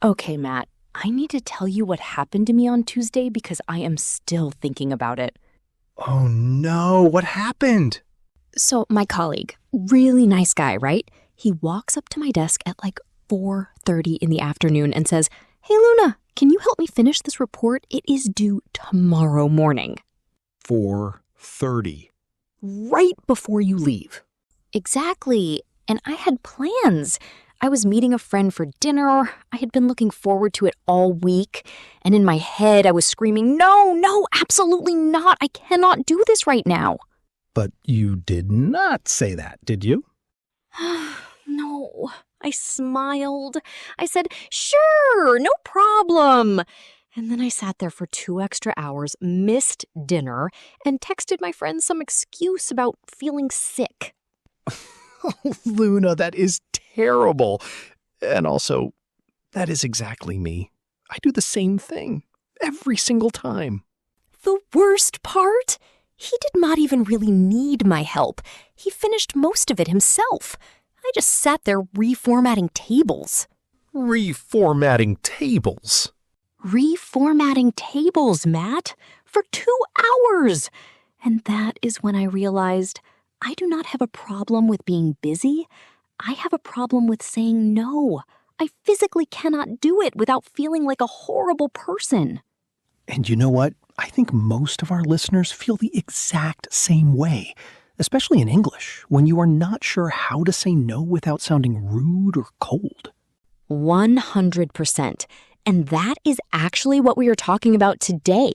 Okay, Matt, I need to tell you what happened to me on Tuesday because I am still thinking about it. Oh no, what happened? So my colleague, really nice guy, right? He walks up to my desk at like 4:30 in the afternoon and says, "Hey Luna, can you help me finish this report? It is due tomorrow morning." 4:30. Right before you leave. Exactly. And I had plans. I was meeting a friend for dinner. I had been looking forward to it all week. And in my head, I was screaming, no, absolutely not. I cannot do this right now. But you did not say that, did you? No. I smiled. I said, sure, no problem. And then I sat there for 2 extra hours, missed dinner, and texted my friend some excuse about feeling sick. Oh, Luna, that is terrible. And also, that is exactly me. I do the same thing every single time. The worst part? He did not even really need my help. He finished most of it himself. I just sat there reformatting tables. Reformatting tables? Reformatting tables, Matt, for 2 hours. And that is when I realized I do not have a problem with being busy. I have a problem with saying no. I physically cannot do it without feeling like a horrible person. And you know what? I think most of our listeners feel the exact same way, especially in English, when you are not sure how to say no without sounding rude or cold. 100%. And that is actually what we are talking about today.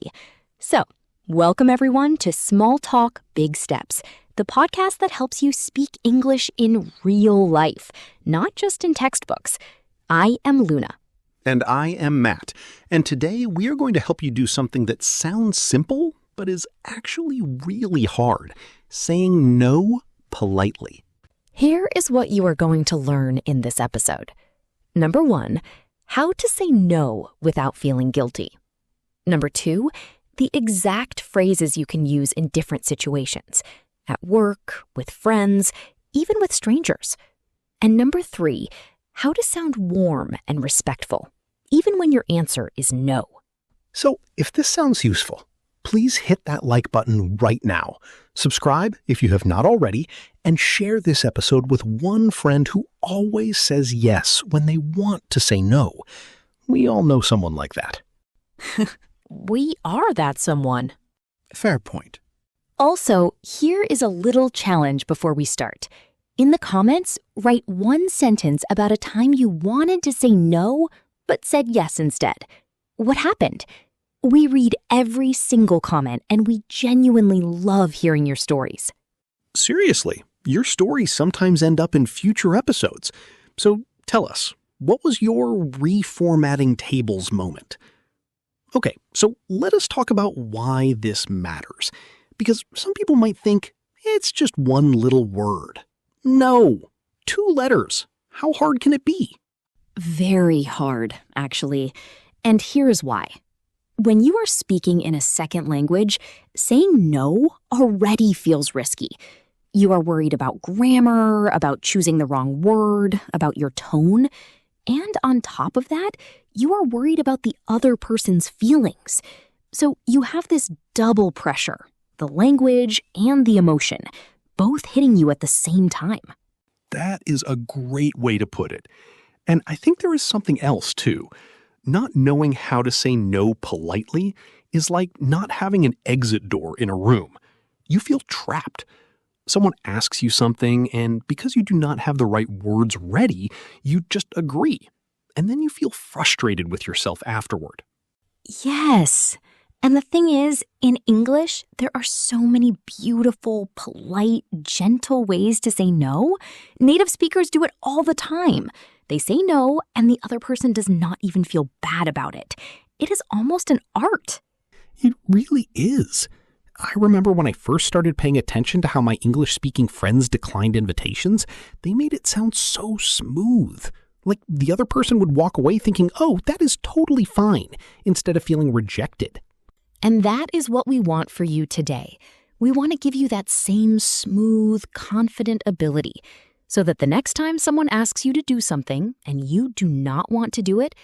So, welcome everyone to Small Talk, Big Steps, the podcast that helps you speak English in real life, not just in textbooks. I am Luna. And I am Matt. And today we are going to help you do something that sounds simple, but is actually really hard. Saying no politely. Here is what you are going to learn in this episode. Number 1, how to say no without feeling guilty. Number 2, the exact phrases you can use in different situations. At work, with friends, even with strangers. And number 3, how to sound warm and respectful, even when your answer is no. So if this sounds useful, please hit that like button right now. Subscribe if you have not already, and share this episode with one friend who always says yes when they want to say no. We all know someone like that. We are that someone. Fair point. Also, here is a little challenge before we start. In the comments, write one sentence about a time you wanted to say no, but said yes instead. What happened? We read every single comment, and we genuinely love hearing your stories. Seriously, your stories sometimes end up in future episodes. So tell us, what was your reformatting tables moment? Okay, so let us talk about why this matters. Because some people might think it's just one little word. No, 2 letters. How hard can it be? Very hard, actually. And here's why. When you are speaking in a second language, saying no already feels risky. You are worried about grammar, about choosing the wrong word, about your tone. And on top of that, you are worried about the other person's feelings. So you have this double pressure, the language and the emotion, both hitting you at the same time. That is a great way to put it. And I think there is something else, too. Not knowing how to say no politely is like not having an exit door in a room. You feel trapped. Someone asks you something, and because you do not have the right words ready, you just agree. And then you feel frustrated with yourself afterward. Yes. And the thing is, in English, there are so many beautiful, polite, gentle ways to say no. Native speakers do it all the time. They say no, and the other person does not even feel bad about it. It is almost an art. It really is. I remember when I first started paying attention to how my English-speaking friends declined invitations, they made it sound so smooth. Like the other person would walk away thinking, oh, that is totally fine, instead of feeling rejected. And that is what we want for you today. We want to give you that same smooth, confident ability so that the next time someone asks you to do something and you do not want to do it,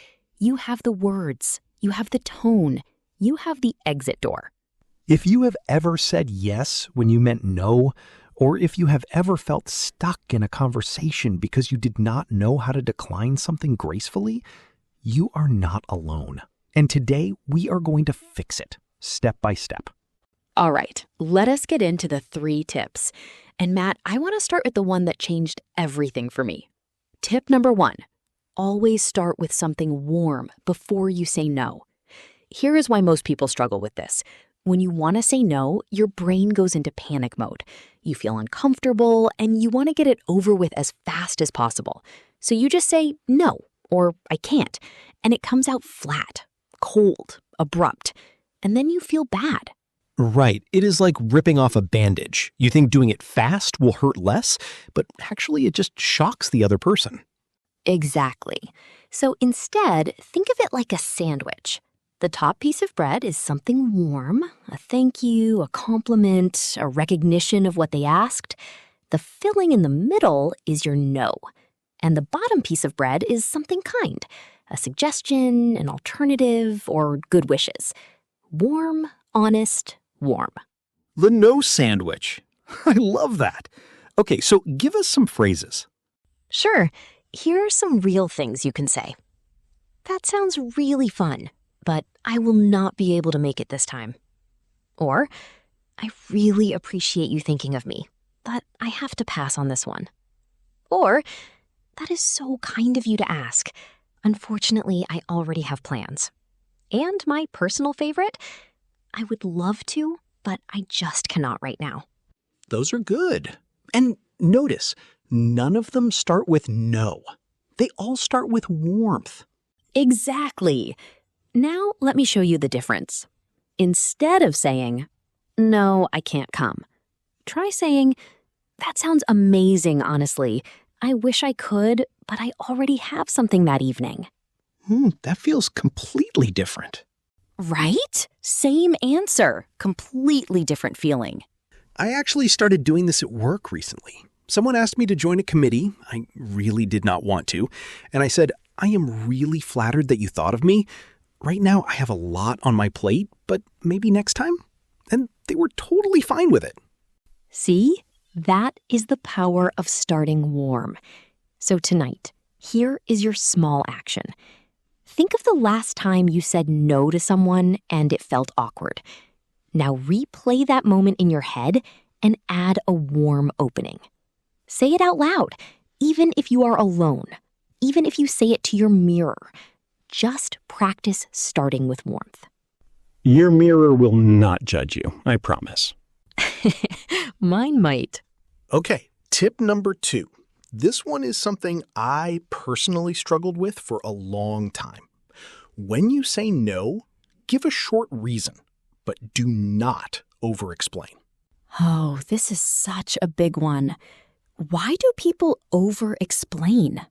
You have the words, you have the tone, you have the exit door. If you have ever said yes when you meant no, or if you have ever felt stuck in a conversation because you did not know how to decline something gracefully, you are not alone. And today we are going to fix it, step by step. All right, let us get into the 3 tips. And Matt, I want to start with the one that changed everything for me. Tip number 1, always start with something warm before you say no. Here is why most people struggle with this. When you want to say no, your brain goes into panic mode. You feel uncomfortable and you want to get it over with as fast as possible. So you just say no, or I can't, and it comes out flat, cold, abrupt, and then you feel bad. Right. It is like ripping off a bandage. You think doing it fast will hurt less, but actually it just shocks the other person. Exactly. So instead, think of it like a sandwich. The top piece of bread is something warm, a thank you, a compliment, a recognition of what they asked. The filling in the middle is your no. And the bottom piece of bread is something kind, a suggestion, an alternative, or good wishes. Warm, honest, warm. The no sandwich. I love that. Okay, so give us some phrases. Sure, here are some real things you can say. That sounds really fun, but I will not be able to make it this time. Or, I really appreciate you thinking of me, but I have to pass on this one. Or, that is so kind of you to ask. Unfortunately, I already have plans. And my personal favorite, I would love to, but I just cannot right now. Those are good. And notice, none of them start with no. They all start with warmth. Exactly. Now let me show you the difference. Instead of saying, no, I can't come, try saying, that sounds amazing, honestly. I wish I could, but I already have something that evening. That feels completely different. Right? Same answer, completely different feeling. I actually started doing this at work recently. Someone asked me to join a committee. I really did not want to. And I said, I am really flattered that you thought of me. Right now, I have a lot on my plate, but maybe next time? And they were totally fine with it. See? That is the power of starting warm. So tonight, here is your small action. Think of the last time you said no to someone and it felt awkward. Now replay that moment in your head and add a warm opening. Say it out loud, even if you are alone, even if you say it to your mirror. Just practice starting with warmth. Your mirror will not judge you, I promise. Mine might. Okay, tip number 2. This one is something I personally struggled with for a long time. When you say no, give a short reason, but do not over-explain. Oh, this is such a big one. Why do people over-explain?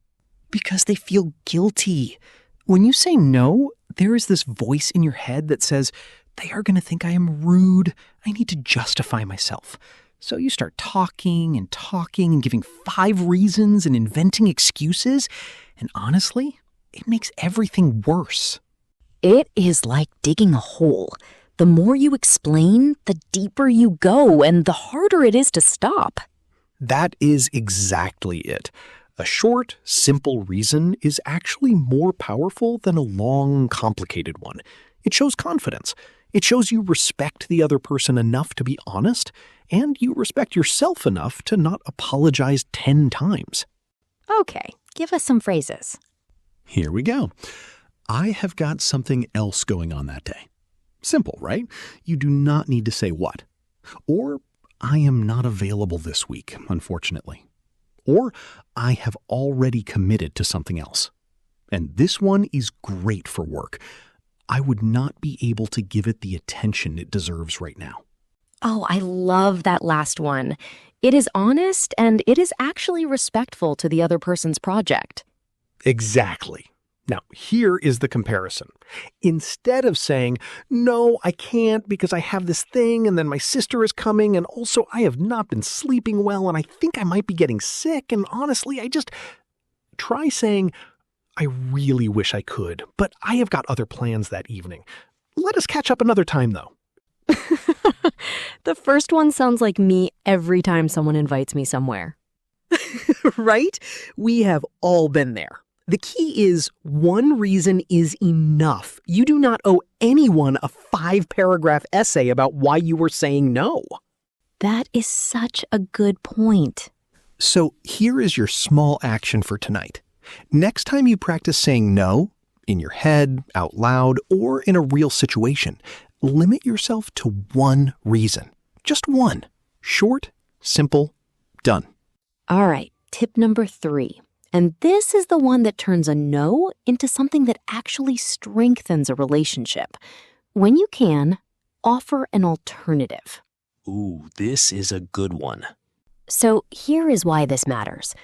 Because they feel guilty. When you say no, there is this voice in your head that says, they are going to think I am rude. I need to justify myself. So you start talking and giving 5 reasons and inventing excuses. And honestly, it makes everything worse. It is like digging a hole. The more you explain, the deeper you go and the harder it is to stop. That is exactly it. A short, simple reason is actually more powerful than a long, complicated one. It shows confidence. It shows you respect the other person enough to be honest, and you respect yourself enough to not apologize 10 times. Okay, give us some phrases. Here we go. I have got something else going on that day. Simple, right? You do not need to say what. Or, I am not available this week, unfortunately. Or, I have already committed to something else. And this one is great for work. I would not be able to give it the attention it deserves right now. Oh, I love that last one. It is honest and it is actually respectful to the other person's project. Exactly. Now, here is the comparison. Instead of saying, no, I can't because I have this thing and then my sister is coming and also I have not been sleeping well and I think I might be getting sick and honestly, try saying, I really wish I could, but I have got other plans that evening. Let us catch up another time, though. The first one sounds like me every time someone invites me somewhere. Right? We have all been there. The key is one reason is enough. You do not owe anyone a 5-paragraph essay about why you were saying no. That is such a good point. So here is your small action for tonight. Next time you practice saying no, in your head, out loud, or in a real situation, limit yourself to one reason. Just one. Short, simple, done. All right, tip number 3. And this is the one that turns a no into something that actually strengthens a relationship. When you can, offer an alternative. Ooh, this is a good one. So here is why this matters.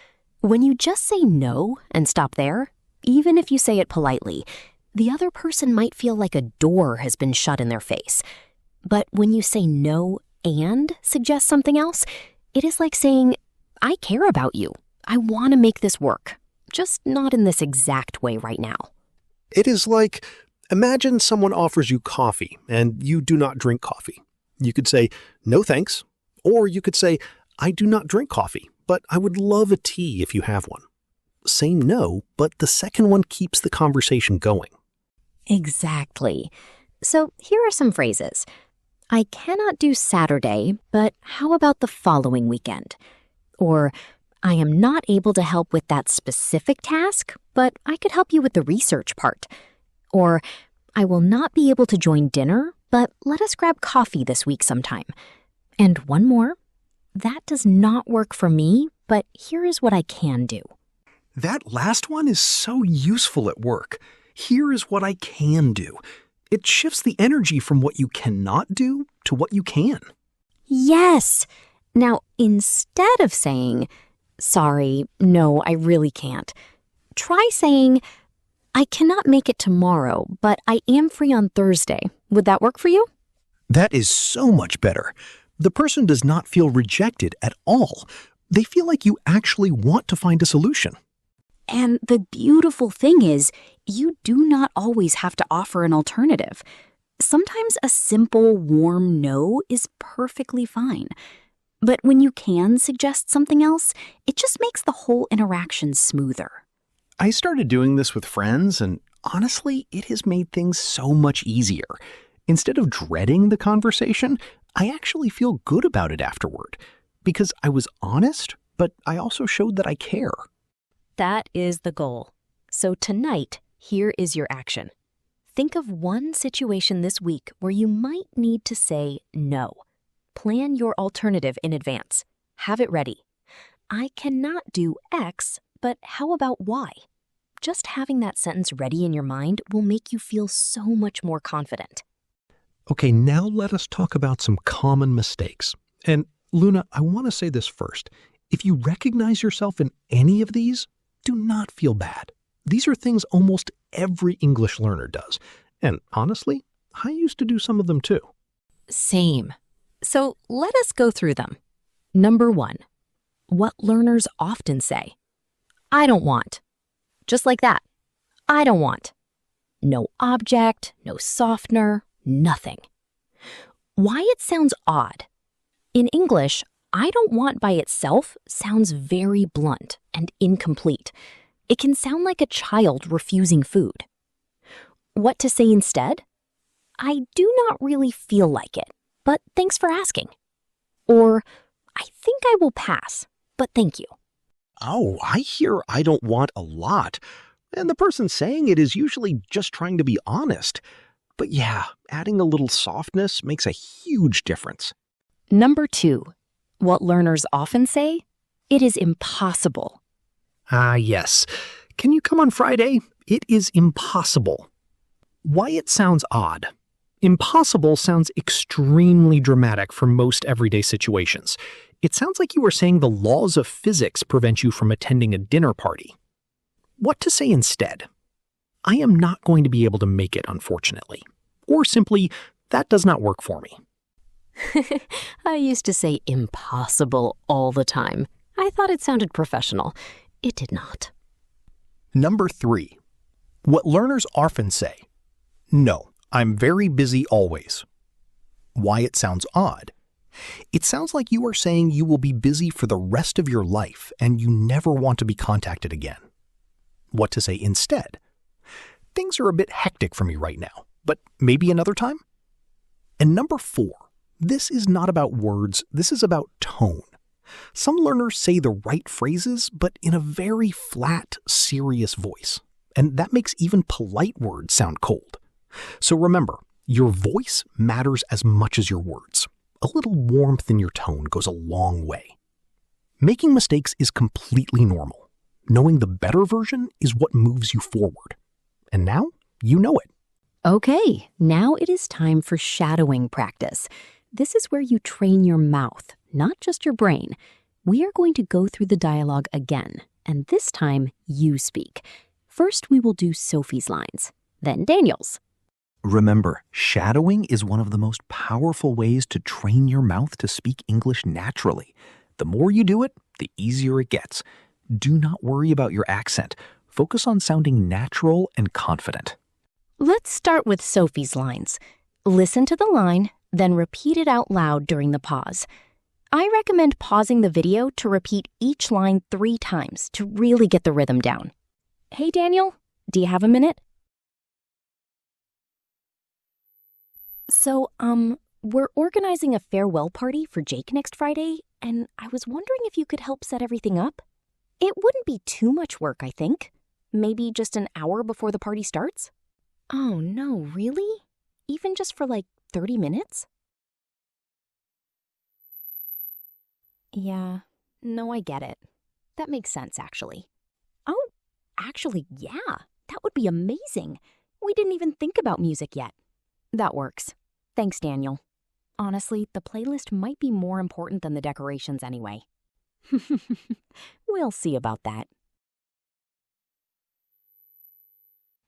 When you just say no and stop there, even if you say it politely, the other person might feel like a door has been shut in their face. But when you say no and suggest something else, it is like saying, I care about you. I want to make this work, just not in this exact way right now. It is like, imagine someone offers you coffee and you do not drink coffee. You could say, no thanks. Or you could say, I do not drink coffee, but I would love a tea if you have one. Say no, but the second one keeps the conversation going. Exactly. So here are some phrases. I cannot do Saturday, but how about the following weekend? Or, I am not able to help with that specific task, but I could help you with the research part. Or, I will not be able to join dinner, but let us grab coffee this week sometime. And one more. That does not work for me, but here is what I can do. That last one is so useful at work. Here is what I can do. It shifts the energy from what you cannot do to what you can. Yes! Now, instead of saying, sorry, no, I really can't, try saying, I cannot make it tomorrow, but I am free on Thursday. Would that work for you? That is so much better. The person does not feel rejected at all. They feel like you actually want to find a solution. And the beautiful thing is, you do not always have to offer an alternative. Sometimes a simple, warm no is perfectly fine. But when you can suggest something else, it just makes the whole interaction smoother. I started doing this with friends, and honestly, it has made things so much easier. Instead of dreading the conversation, I actually feel good about it afterward. Because I was honest, but I also showed that I care. That is the goal. So tonight, here is your action. Think of one situation this week where you might need to say no. Plan your alternative in advance. Have it ready. I cannot do X, but how about Y? Just having that sentence ready in your mind will make you feel so much more confident. Okay, now let us talk about some common mistakes. And Luna, I want to say this first. If you recognize yourself in any of these, do not feel bad. These are things almost every English learner does. And honestly, I used to do some of them too. Same. So let us go through them. Number 1, what learners often say. I don't want. Just like that. I don't want. No object, no softener, nothing. Why it sounds odd. In English, I don't want by itself sounds very blunt and incomplete. It can sound like a child refusing food. What to say instead? I do not really feel like it, but thanks for asking. Or, I think I will pass, but thank you. Oh, I hear I don't want a lot. And the person saying it is usually just trying to be honest. But yeah, adding a little softness makes a huge difference. Number 2, what learners often say, it is impossible. Ah, yes. Can you come on Friday? It is impossible. Why it sounds odd. Impossible sounds extremely dramatic for most everyday situations. It sounds like you are saying the laws of physics prevent you from attending a dinner party. What to say instead? I am not going to be able to make it, unfortunately. Or simply, that does not work for me. I used to say impossible all the time. I thought it sounded professional. It did not. Number 3, What learners often say, "No, I'm very busy always." Why it sounds odd? It sounds like you are saying you will be busy for the rest of your life and you never want to be contacted again. What to say instead? Things are a bit hectic for me right now, but maybe another time? And number 4, this is not about words, this is about tone. Some learners say the right phrases, but in a very flat, serious voice. And that makes even polite words sound cold. So remember, your voice matters as much as your words. A little warmth in your tone goes a long way. Making mistakes is completely normal. Knowing the better version is what moves you forward. And now, you know it. Okay, now it is time for shadowing practice. This is where you train your mouth, not just your brain. We are going to go through the dialogue again, and this time you speak. First, we will do Sophie's lines, then Daniel's. Remember, shadowing is one of the most powerful ways to train your mouth to speak English naturally. The more you do it, the easier it gets. Do not worry about your accent. Focus on sounding natural and confident. Let's start with Sophie's lines. Listen to the line, then repeat it out loud during the pause. I recommend pausing the video to repeat each line 3 times to really get the rhythm down. Hey, Daniel, do you have a minute? So, we're organizing a farewell party for Jake next Friday, and I was wondering if you could help set everything up. It wouldn't be too much work, I think. Maybe just an hour before the party starts? Oh, no, really? Even just for 30 minutes? Yeah, no, I get it. That makes sense, actually. Oh, actually, yeah, that would be amazing. We didn't even think about music yet. That works. Thanks, Daniel. Honestly, the playlist might be more important than the decorations anyway. We'll see about that.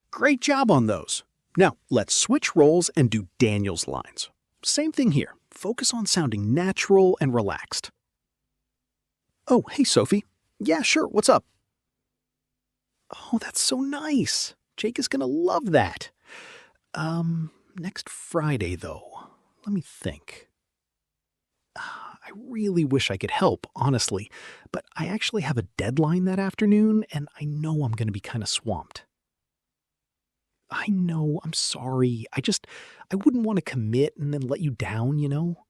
Great job on those. Now, let's switch roles and do Daniel's lines. Same thing here. Focus on sounding natural and relaxed. Oh, hey, Sophie. Yeah, sure. What's up? Oh, that's so nice. Jake is gonna love that. Next Friday, though. Let me think. I really wish I could help, honestly, but I actually have a deadline that afternoon, and I know I'm gonna be kind of swamped. I know, I'm sorry. I wouldn't want to commit and then let you down, you know?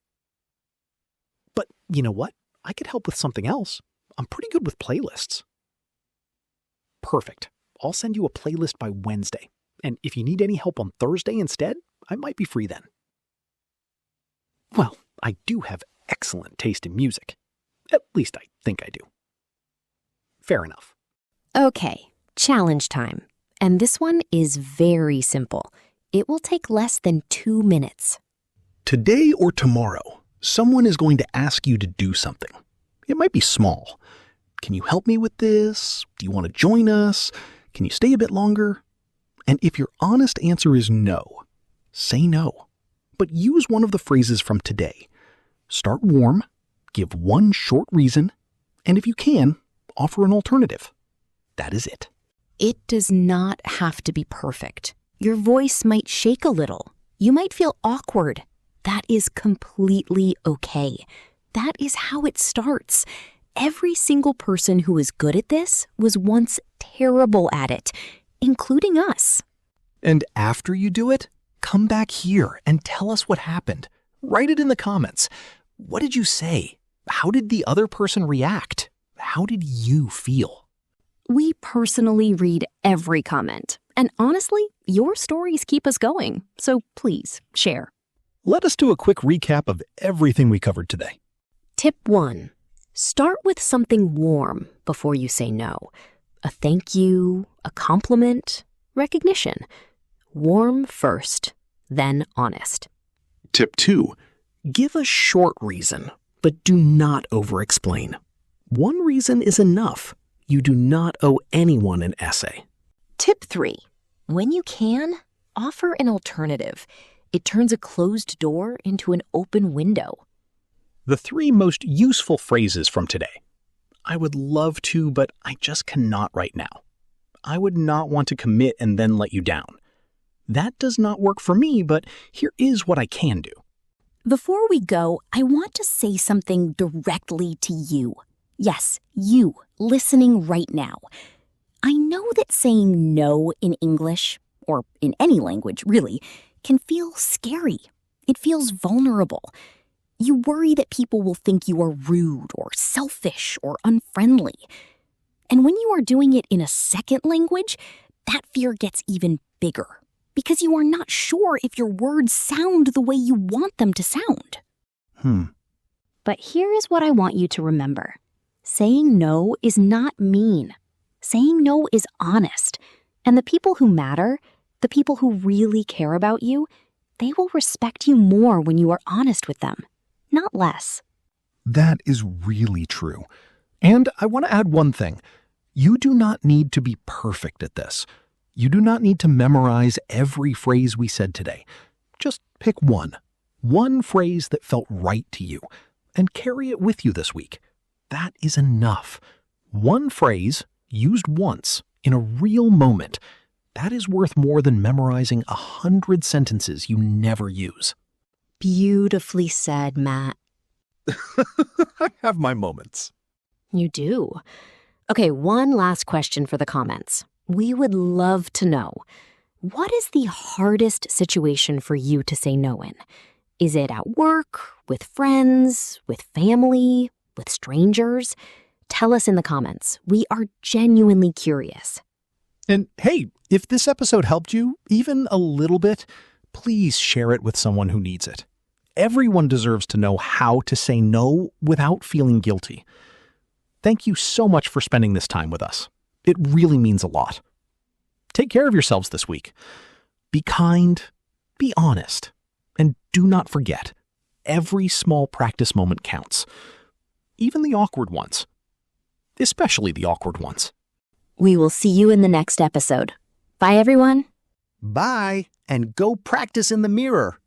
But you know what? I could help with something else. I'm pretty good with playlists. Perfect. I'll send you a playlist by Wednesday. And if you need any help on Thursday instead, I might be free then. Well, I do have excellent taste in music. At least I think I do. Fair enough. Okay, challenge time. And this one is very simple. It will take less than 2 minutes. Today or tomorrow, someone is going to ask you to do something. It might be small. Can you help me with this? Do you want to join us? Can you stay a bit longer? And if your honest answer is no, say no. But use one of the phrases from today. Start warm, give one short reason, and if you can, offer an alternative. That is it. It does not have to be perfect. Your voice might shake a little. You might feel awkward. That is completely okay. That is how it starts. Every single person who is good at this was once terrible at it, including us. And after you do it, come back here and tell us what happened. Write it in the comments. What did you say? How did the other person react? How did you feel? We personally read every comment. And honestly, your stories keep us going. So please, share. Let us do a quick recap of everything we covered today. Tip 1. Start with something warm before you say no. A thank you, a compliment, recognition. Warm first, then honest. Tip 2. Give a short reason, but do not over-explain. One reason is enough. You do not owe anyone an essay. Tip 3. When you can, offer an alternative. It turns a closed door into an open window. The 3 most useful phrases from today. I would love to, but I just cannot right now. I would not want to commit and then let you down. That does not work for me, but here is what I can do. Before we go, I want to say something directly to you. Yes, you, listening right now. I know that saying no in English, or in any language really, can feel scary. It feels vulnerable. You worry that people will think you are rude or selfish or unfriendly. And when you are doing it in a second language, that fear gets even bigger because you are not sure if your words sound the way you want them to sound. But here is what I want you to remember. Saying no is not mean. Saying no is honest. And the people who matter, the people who really care about you, they will respect you more when you are honest with them, not less. That is really true. And I want to add one thing. You do not need to be perfect at this. You do not need to memorize every phrase we said today. Just pick one phrase that felt right to you, and carry it with you this week. That is enough. One phrase used once in a real moment, that is worth more than memorizing 100 sentences you never use. Beautifully said, Matt. I have my moments. You do. Okay, one last question for the comments. We would love to know, what is the hardest situation for you to say no in? Is it at work, with friends, with family, with strangers? Tell us in the comments. We are genuinely curious. And hey, if this episode helped you, even a little bit, please share it with someone who needs it. Everyone deserves to know how to say no without feeling guilty. Thank you so much for spending this time with us. It really means a lot. Take care of yourselves this week. Be kind, be honest, and do not forget, every small practice moment counts. Even the awkward ones. Especially the awkward ones. We will see you in the next episode. Bye, everyone. Bye, and go practice in the mirror.